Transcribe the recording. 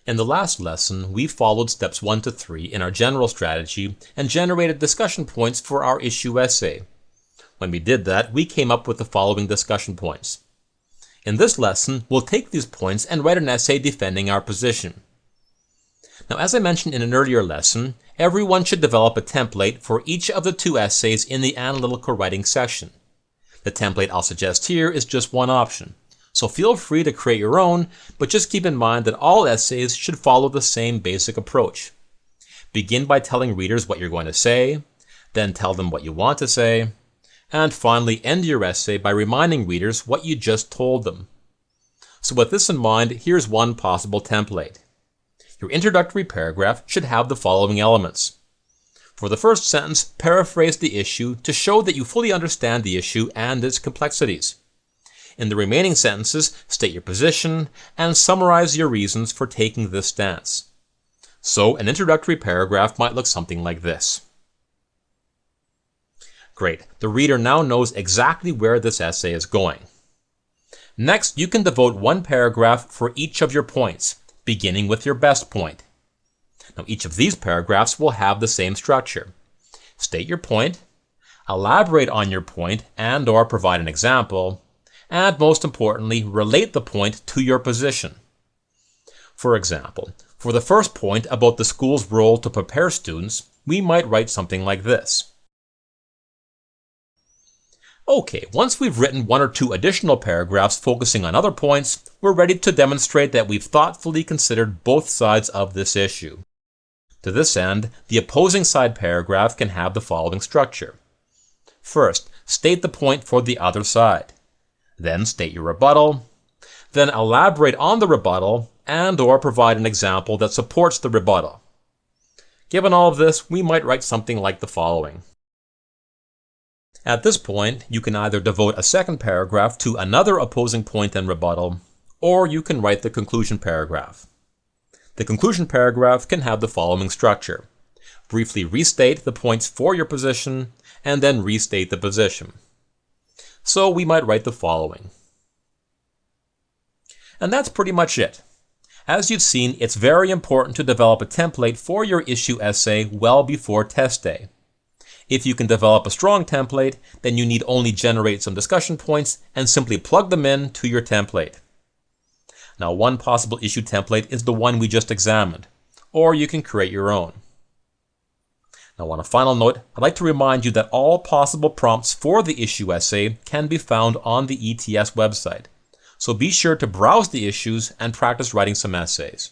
In the last lesson, we followed steps 1 to 3 in our general strategy and generated discussion points for our issue essay. When we did that, we came up with the following discussion points. In this lesson, we'll take these points and write an essay defending our position. Now, as I mentioned in an earlier lesson, everyone should develop a template for each of the 2 essays in the analytical writing section. The template I'll suggest here is just one option. So feel free to create your own, but just keep in mind that all essays should follow the same basic approach. Begin by telling readers what you're going to say, then tell them what you want to say, and finally end your essay by reminding readers what you just told them. So with this in mind, here's one possible template. Your introductory paragraph should have the following elements. For the first sentence, paraphrase the issue to show that you fully understand the issue and its complexities. In the remaining sentences, state your position and summarize your reasons for taking this stance. So an introductory paragraph might look something like this. Great, the reader now knows exactly where this essay is going. Next, you can devote one paragraph for each of your points, beginning with your best point. Now, each of these paragraphs will have the same structure. State your point, elaborate on your point and/or provide an example, and most importantly, relate the point to your position. For example, for the first point about the school's role to prepare students, we might write something like this. Okay, once we've written 1 or 2 additional paragraphs focusing on other points, we're ready to demonstrate that we've thoughtfully considered both sides of this issue. To this end, the opposing side paragraph can have the following structure. First, state the point for the other side. Then state your rebuttal. Then elaborate on the rebuttal and/or provide an example that supports the rebuttal. Given all of this, we might write something like the following. At this point, you can either devote a second paragraph to another opposing point and rebuttal, or you can write the conclusion paragraph. The conclusion paragraph can have the following structure. Briefly restate the points for your position, and then restate the position. So we might write the following. And that's pretty much it. As you've seen, it's very important to develop a template for your issue essay well before test day. If you can develop a strong template, then you need only generate some discussion points and simply plug them in to your template. Now, one possible issue template is the one we just examined, or you can create your own. Now, on a final note, I'd like to remind you that all possible prompts for the issue essay can be found on the ETS website. So be sure to browse the issues and practice writing some essays.